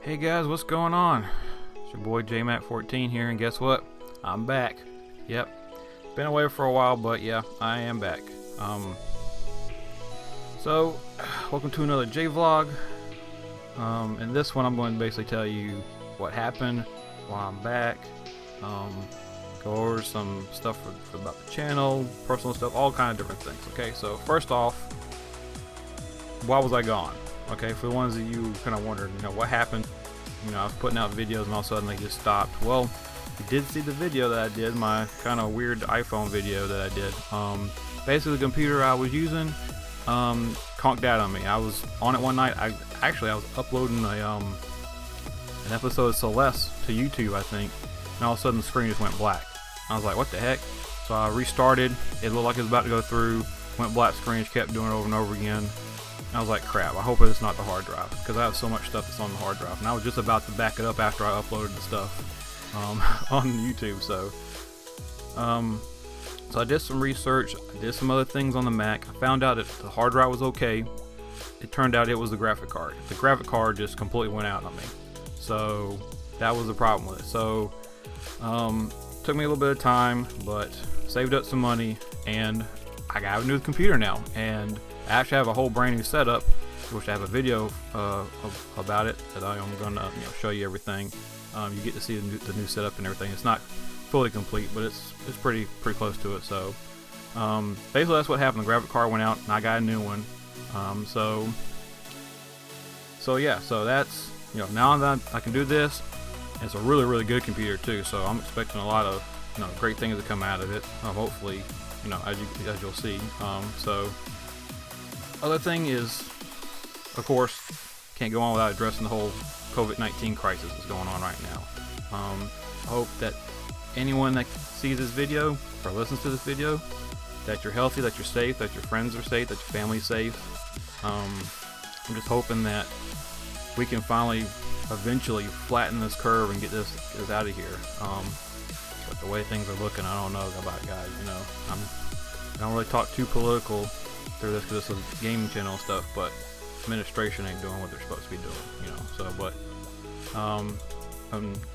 Hey guys, what's going on? It's your boy JMac14 here, and guess what? I'm back. Yep, been away for a while, but yeah, I am back. So welcome to another jVlog. In this one, I'm going to basically tell you what happened while I'm back. Go over some stuff about the channel, personal stuff, all kind of different things. Okay, so first off, why was I gone? Okay, for the ones of you kind of wondering, what happened? I was putting out videos and all of a sudden they just stopped. Well, you did see the video that I did, my kind of weird iPhone video that I did. Basically, the computer I was using conked out on me. I was on it one night. I was uploading an episode of Celeste to YouTube, I think, and all of a sudden the screen just went black. I was like, what the heck? So I restarted. It looked like it was about to go through. Went black screen, just kept doing it over and over again. And I was like, crap, I hope it's not the hard drive, because I have so much stuff that's on the hard drive. And I was just about to back it up after I uploaded the stuff on YouTube. So I did some research, I did some other things on the Mac. I found out that the hard drive was okay. It turned out it was the graphic card. The graphic card just completely went out on me. So that was the problem with it. So took me a little bit of time, but saved up some money, and I got a new computer now. And I actually have a whole brand new setup, which I have a video about it that I'm gonna show you everything. You get to see the new setup and everything. It's not fully complete, but it's pretty close to it. So basically that's what happened. The graphic card went out and I got a new one. So that's now that I can do this. It's a really good computer too. So I'm expecting a lot of great things to come out of it. Hopefully, as you'll see. Other thing is, of course, can't go on without addressing the whole COVID-19 crisis that's going on right now. I hope that anyone that sees this video or listens to this video, that you're healthy, that you're safe, that your friends are safe, that your family's safe. I'm just hoping that we can finally, eventually, flatten this curve and get this out of here. But the way things are looking, I don't know about it, guys. I don't really talk too political through this because this is a gaming channel and stuff, but administration ain't doing what they're supposed to be doing,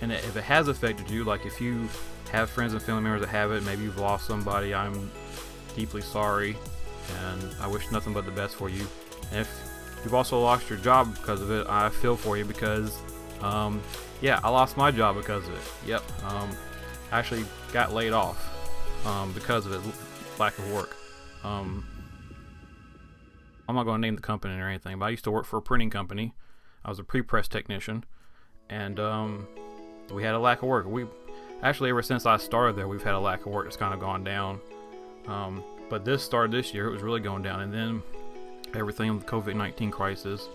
and if it has affected you, like if you have friends and family members that have it, maybe you've lost somebody, I'm deeply sorry, and I wish nothing but the best for you. And if you've also lost your job because of it, I feel for you, because yeah, I lost my job because of it. Yep. I actually got laid off because of it, lack of work. I'm not going to name the company or anything, but I used to work for a printing company. I was a pre-press technician, and we had a lack of work. We actually, ever since I started there, we've had a lack of work that's kind of gone down. But this started this year, it was really going down, and then everything with the COVID-19 crisis,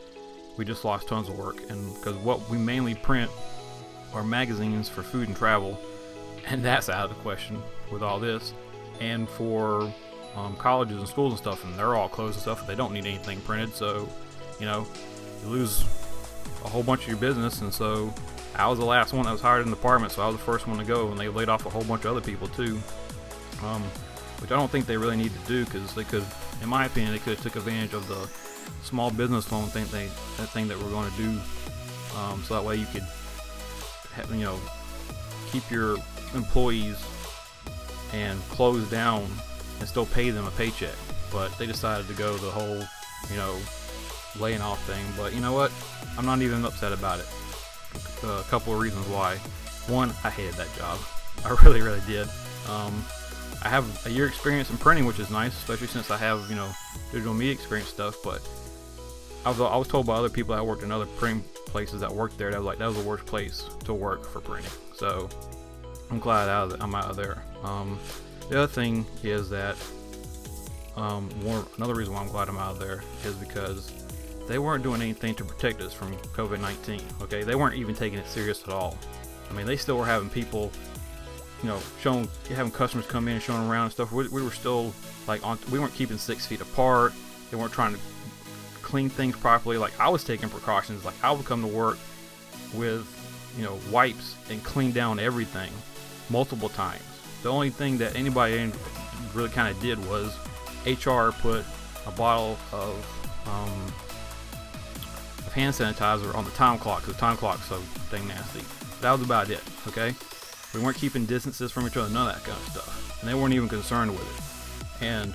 we just lost tons of work. And because what we mainly print are magazines for food and travel, and that's out of the question with all this. And for colleges and schools and stuff, and they're all closed and stuff. They don't need anything printed, so you lose a whole bunch of your business. And so I was the last one that was hired in the department, so I was the first one to go, and they laid off a whole bunch of other people too, which I don't think they really need to do, because they could, in my opinion, they could have took advantage of the small business loan thing that we're going to do, so that way you could keep your employees and close down and still pay them a paycheck. But they decided to go the whole laying off thing. But you know what, I'm not even upset about it. A couple of reasons why. One, I hated that job. I really did. I have a year experience in printing, which is nice, especially since I have digital media experience stuff. But I was told by other people that worked in other printing places that worked there, that was the worst place to work for printing. So I'm glad I'm out of there. The other thing is that another reason why I'm glad I'm out of there is because they weren't doing anything to protect us from COVID-19. Okay, they weren't even taking it serious at all. I mean, they still were having people, having customers come in and showing around and stuff. We were still we weren't keeping 6 feet apart. They weren't trying to clean things properly. Like, I was taking precautions. Like, I would come to work with wipes and clean down everything multiple times. The only thing that anybody really kind of did was HR put a bottle of hand sanitizer on the time clock, because the time clock's so dang nasty. That was about it, okay? We weren't keeping distances from each other, none of that kind of stuff. And they weren't even concerned with it. And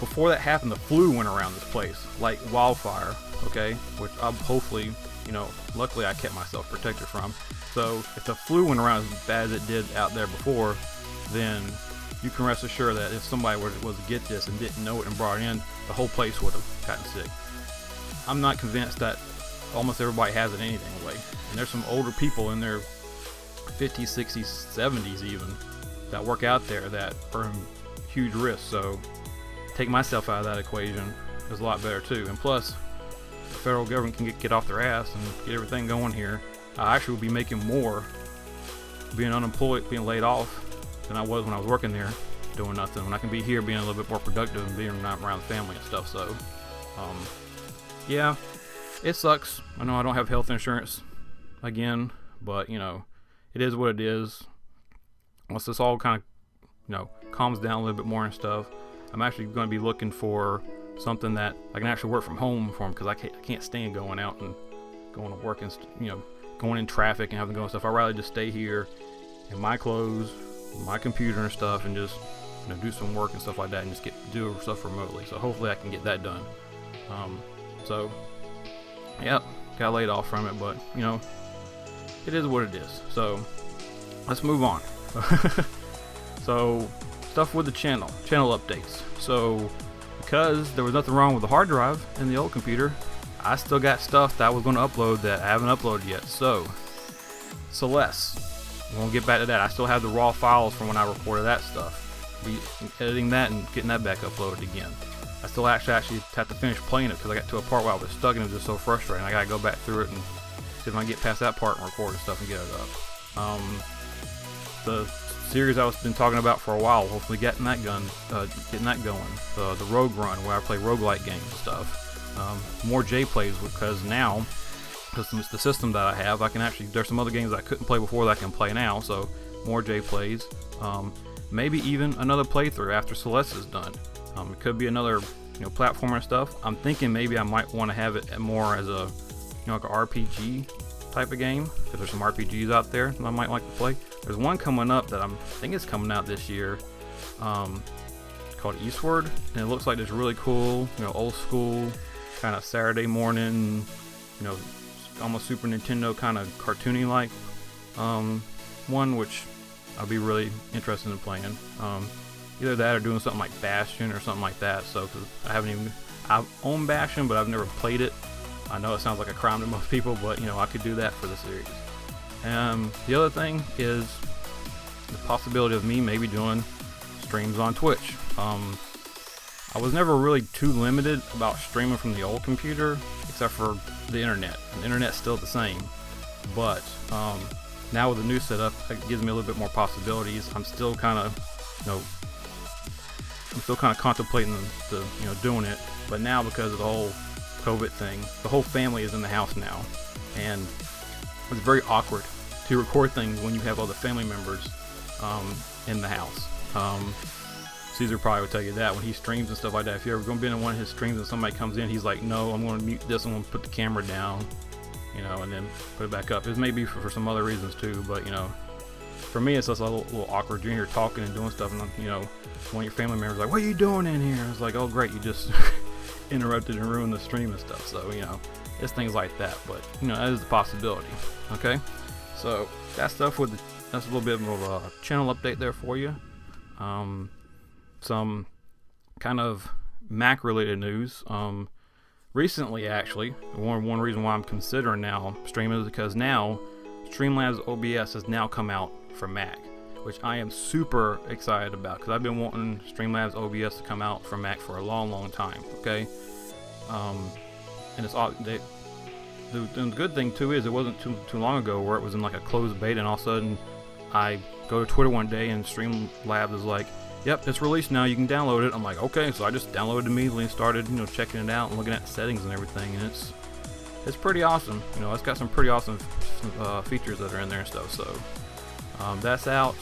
before that happened, the flu went around this place like wildfire, okay? Which I'm hopefully, you know, luckily I kept myself protected from. So if the flu went around as bad as it did out there before, then you can rest assured that if somebody was to get this and didn't know it and brought it in, the whole place would have gotten sick. I'm not convinced that almost everybody has it anyway. And there's some older people in their 50s, 60s, 70s even that work out there that are in huge risk. So take myself out of that equation is a lot better too. And plus, the federal government can get off their ass and get everything going here. I actually will be making more being unemployed, being laid off, than I was when I was working there doing nothing. When I can be here being a little bit more productive and being around the family and stuff. So yeah, it sucks. I know I don't have health insurance again, but you know, it is what it is. Once this all kind of, you know, calms down a little bit more and stuff, I'm actually going to be looking for something that I can actually work from home from, because I can't stand going out and going to work and, you know, going in traffic and having to go and stuff. I'd rather just stay here in my clothes, my computer and stuff, and just, you know, do some work and stuff like that, and just do stuff remotely. So hopefully I can get that done. So yep, got laid off from it, but you know, it is what it is. So let's move on. So stuff with the channel updates. So because there was nothing wrong with the hard drive in the old computer, I still got stuff that I was going to upload that I haven't uploaded yet. So Celeste, we'll get back to that. I still have the raw files from when I recorded that stuff. Be editing that and getting that back uploaded again. I still actually have to finish playing it because I got to a part where I was stuck and it was just so frustrating. I gotta go back through it and see if I can get past that part and record and stuff and get it up. The series I've been talking about for a while, hopefully getting that going. The Rogue Run, where I play roguelike games and stuff. More J plays, because now, because the system that I have, I can actually, there's some other games I couldn't play before that I can play now. So more J plays. Maybe even another playthrough after Celeste is done. It could be another, you know, platformer stuff. I'm thinking maybe I might want to have it more as a, you know, like an RPG type of game, because there's some RPGs out there that I might like to play. There's one coming up that I think it's coming out this year, called Eastward, and it looks like it's really cool, you know, old school kind of Saturday morning, you know, almost Super Nintendo kind of cartoony like one, which I'll be really interested in playing. Either that or doing something like Bastion or something like that. So, because I've owned Bastion, but I've never played it. I know it sounds like a crime to most people, but you know, I could do that for the series. The other thing is the possibility of me maybe doing streams on Twitch. I was never really too limited about streaming from the old computer, except for the internet. And the internet's still the same, but now with the new setup, it gives me a little bit more possibilities. I'm still kind of, you know, contemplating the, you know, doing it, but now because of the whole COVID thing, the whole family is in the house now, and it's very awkward to record things when you have other family members in the house. Caesar probably would tell you that when he streams and stuff like that. If you're ever going to be in one of his streams and somebody comes in, he's like, no, I'm going to mute this, I'm going to put the camera down, you know, and then put it back up. It may be for some other reasons too, but you know, for me it's just a little awkward. You're in here talking and doing stuff, and you know, one of your family members like, what are you doing in here? It's like, oh great, you just interrupted and ruined the stream and stuff. So you know, it's things like that, but you know, that is a possibility. Okay, so that's stuff with that's a little bit more of a channel update there for you. Some kind of Mac related news. Recently, actually, one reason why I'm considering now streaming is because now Streamlabs OBS has now come out for Mac, which I am super excited about, because I've been wanting Streamlabs OBS to come out for Mac for a long time. Okay, and it's all the good thing too is it wasn't too long ago where it was in like a closed beta, and all of a sudden I go to Twitter one day and Streamlabs is like, yep, it's released now, you can download it. I'm like, okay, so I just downloaded immediately and started, you know, checking it out and looking at the settings and everything, and it's pretty awesome. You know, it's got some pretty awesome features that are in there and stuff. So that's out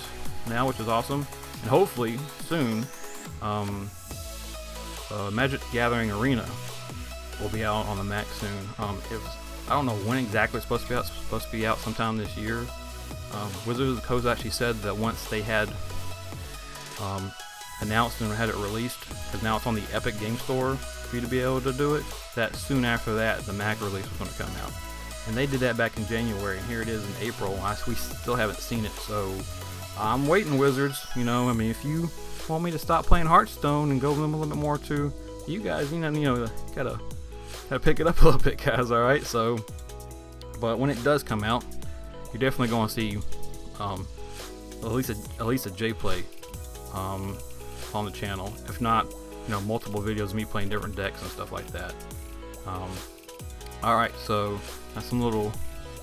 now, which is awesome, and hopefully soon Magic Gathering Arena will be out on the Mac soon. I don't know when exactly it's supposed to be out. It's supposed to be out sometime this year. Wizards of the Coast actually said that once they had announced and had it released, because now it's on the Epic Game Store for you to be able to do it, that soon after that the Mac release was going to come out. And they did that back in January, and here it is in April. We still haven't seen it, so I'm waiting, Wizards. You know, I mean, if you want me to stop playing Hearthstone and go a little bit more to you guys, you know, gotta pick it up a little bit, guys. All right, so, but when it does come out, you're definitely going to see at least a J-Play on the channel. If not, you know, multiple videos of me playing different decks and stuff like that. All right, so that's some little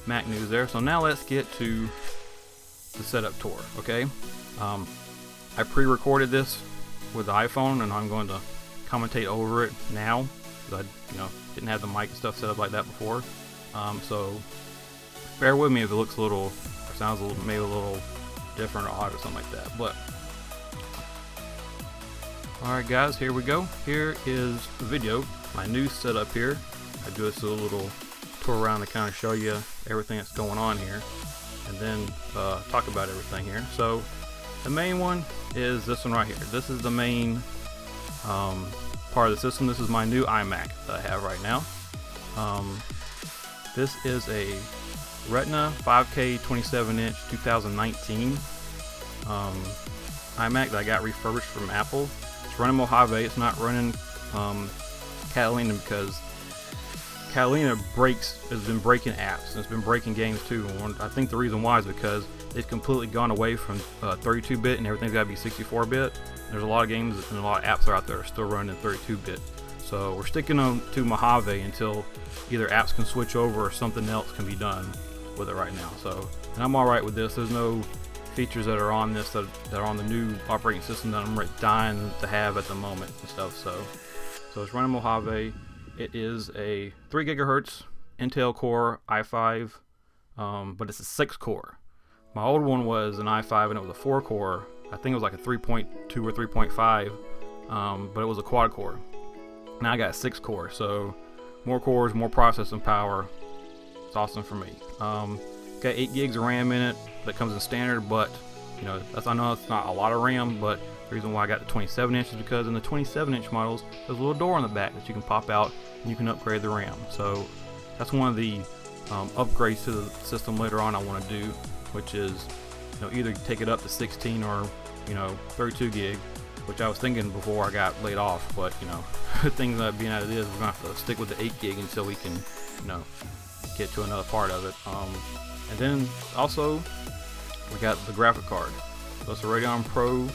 Mac news there. So now let's get to the setup tour. Okay, I pre-recorded this with the iPhone, and I'm going to commentate over it now because I, didn't have the mic and stuff set up like that before. So bear with me if it looks a little, or sounds a little, maybe a little different or odd or something like that. But all right, guys, here we go. Here is the video, my new setup here. I do this little tour around to kind of show you everything that's going on here, and then talk about everything here. So the main one is this one right here. This is the main part of the system. This is my new iMac that I have right now. This is a Retina 5K 27-inch 2019 iMac that I got refurbished from Apple. It's running Mojave. It's not running Catalina, because Catalina has been breaking apps, and it's been breaking games too. And I think the reason why is because they've completely gone away from 32-bit and everything's got to be 64-bit. There's a lot of games and a lot of apps out there are still running in 32-bit. So we're sticking on to Mojave until either apps can switch over or something else can be done with it right now. So, and I'm alright with this. There's no features that are on this that are on the new operating system that I'm dying to have at the moment and stuff. So it's running Mojave. It is a 3 GHz Intel Core i5, but it's a 6 core. My old one was an i5 and it was a 4 core. I think it was like a 3.2 or 3.5, but it was a quad core. Now I got a 6 core, so more cores, more processing power. It's awesome for me. Got 8 gigs of RAM in it that comes in standard, but I know it's not a lot of RAM, but the reason why I got the 27 inch is because in the 27-inch models, there's a little door on the back that you can pop out and you can upgrade the RAM. So that's one of the upgrades to the system later on I want to do, which is either take it up to 16 or 32 gig, which I was thinking before I got laid off, but things that being as it is, we're gonna have to stick with the 8 gig until we can get to another part of it. And then also we got the graphic card. So it's a Radeon Pro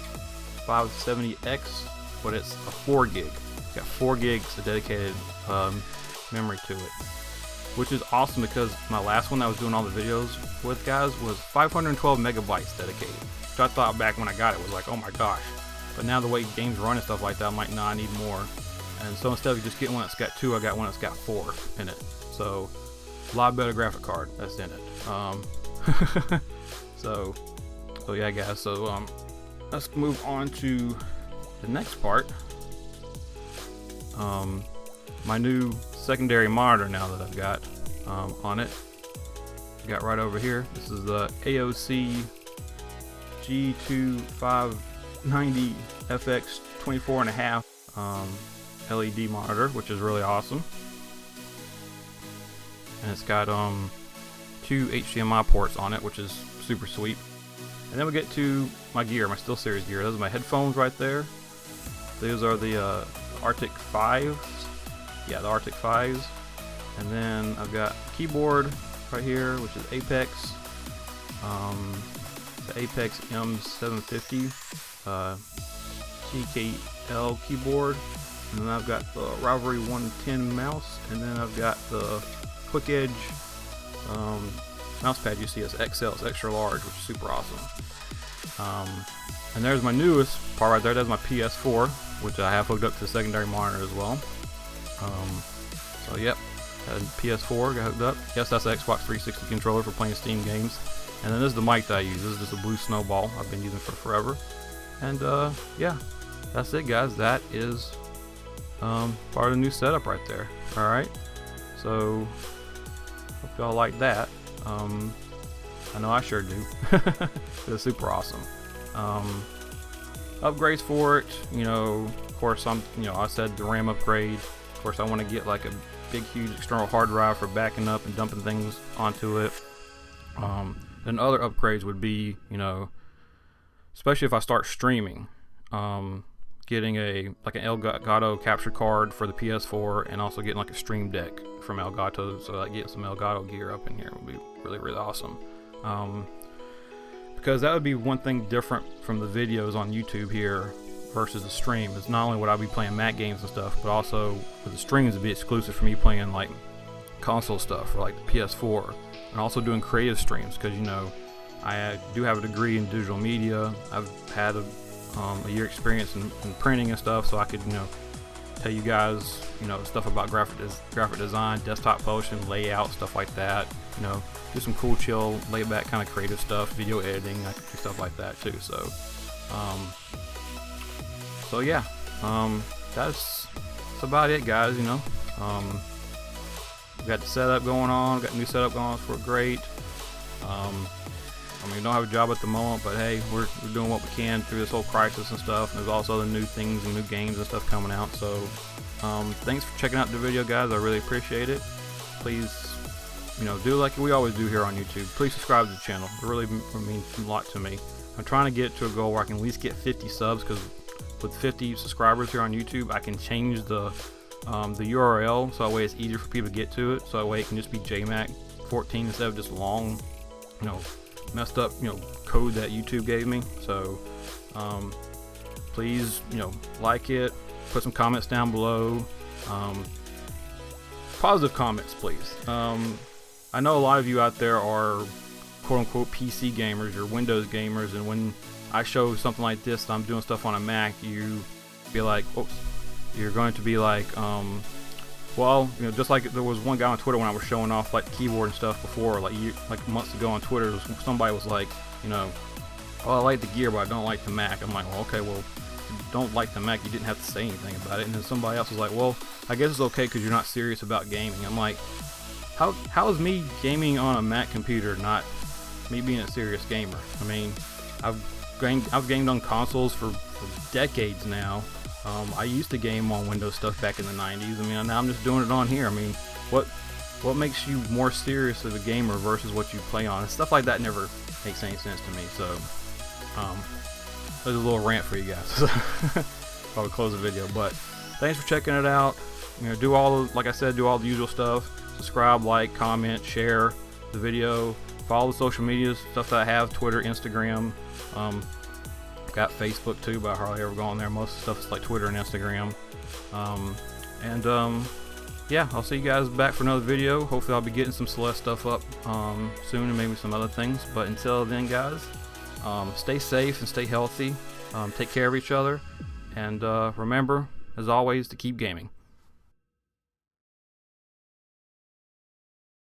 570X, but it's a 4 gig. It's got 4 gigs of dedicated memory to it, which is awesome because my last one that I was doing all the videos with, guys, was 512 megabytes dedicated, which I thought back when I got it was like, oh my gosh. But now the way games run and stuff like that, I'm like, nah, I need more. And so instead of just getting one that's got 2, I got one that's got 4 in it. So a lot better graphic card that's in it. So yeah, guys. So let's move on to the next part. My new secondary monitor now that I've got on it. Got right over here. This is the AOC G2590 FX 24.5 LED monitor, which is really awesome. And it's got 2 HDMI ports on it, which is super sweet. And then we get to my gear, my SteelSeries gear. Those are my headphones right there. Those are the Arctic 5s. Yeah, the Arctic 5s. And then I've got a keyboard right here, which is Apex. The Apex M750 TKL keyboard. And then I've got the Rivalry 110 mouse. And then I've got the Quick Edge mouse pad you see as XL, it's extra large, which is super awesome. And there's my newest part right there. That's my PS4, which I have hooked up to the secondary monitor as well. So yep, PS4 got hooked up. Yes, that's the Xbox 360 controller for playing Steam games. And then this is the mic that I use. This is just a blue snowball I've been using for forever. And yeah, that's it, guys. That is part of the new setup right there. All right, so hope y'all like that. I know I sure do. It's super awesome. Upgrades for it, you know, of course I said the RAM upgrade. Of course I want to get like a big huge external hard drive for backing up and dumping things onto it. Then other upgrades would be, you know, especially if I start streaming, getting an Elgato capture card for the PS4, and also getting like a stream deck from Elgato, so I get some Elgato gear up in here. Would be really, really awesome. Because that would be one thing different from the videos on YouTube here versus the stream. It's not only would I be playing Mac games and stuff, but also with the streams it'd be exclusive for me playing like console stuff or like the PS4, and also doing creative streams, because you know I do have a degree in digital media. I've had a year experience in printing and stuff, so I could, you know, tell you guys, you know, stuff about graphic design, desktop publishing, layout, stuff like that. You know, do some cool, chill, laid back kind of creative stuff, video editing, I could do stuff like that too. So yeah, that's about it, guys. You know, we got the setup going on, got new setup going on, for great. I mean, we don't have a job at the moment, but hey, we're doing what we can through this whole crisis and stuff. And there's also the new things and new games and stuff coming out. So, thanks for checking out the video, guys. I really appreciate it. Please, you know, do like we always do here on YouTube. Please subscribe to the channel. It really means a lot to me. I'm trying to get to a goal where I can at least get 50 subs, because with 50 subscribers here on YouTube, I can change the URL so that way it's easier for people to get to it. So that way it can just be JMac 14 instead of just long, you know, messed up, you know, code that YouTube gave me. So please, you know, like it, put some comments down below, positive comments, please. I know a lot of you out there are quote-unquote PC gamers or Windows gamers, and when I show something like this, that I'm doing stuff on a Mac, you be like, oops, you're going to be like, well, you know, just like there was one guy on Twitter when I was showing off like the keyboard and stuff before, like months ago on Twitter, somebody was like, you know, oh, I like the gear, but I don't like the Mac. I'm like, well, okay, well, if you don't like the Mac, you didn't have to say anything about it. And then somebody else was like, well, I guess it's okay because you're not serious about gaming. I'm like, how is me gaming on a Mac computer not me being a serious gamer? I mean, I've gamed on consoles for decades now. I used to game on Windows stuff back in the 90s. I mean, now I'm just doing it on here. I mean, what makes you more serious as a gamer versus what you play on? And stuff like that never makes any sense to me. So, there's a little rant for you guys. I'll close the video. But thanks for checking it out. You know, like I said, do all the usual stuff. Subscribe, like, comment, share the video. Follow the social medias, stuff that I have: Twitter, Instagram. Got Facebook too, but I hardly ever go on there. Most of the stuff is like Twitter and Instagram. Yeah, I'll see you guys back for another video. Hopefully I'll be getting some Celeste stuff up soon, and maybe some other things. But until then, guys, stay safe and stay healthy. Take care of each other, and remember, as always, to keep gaming.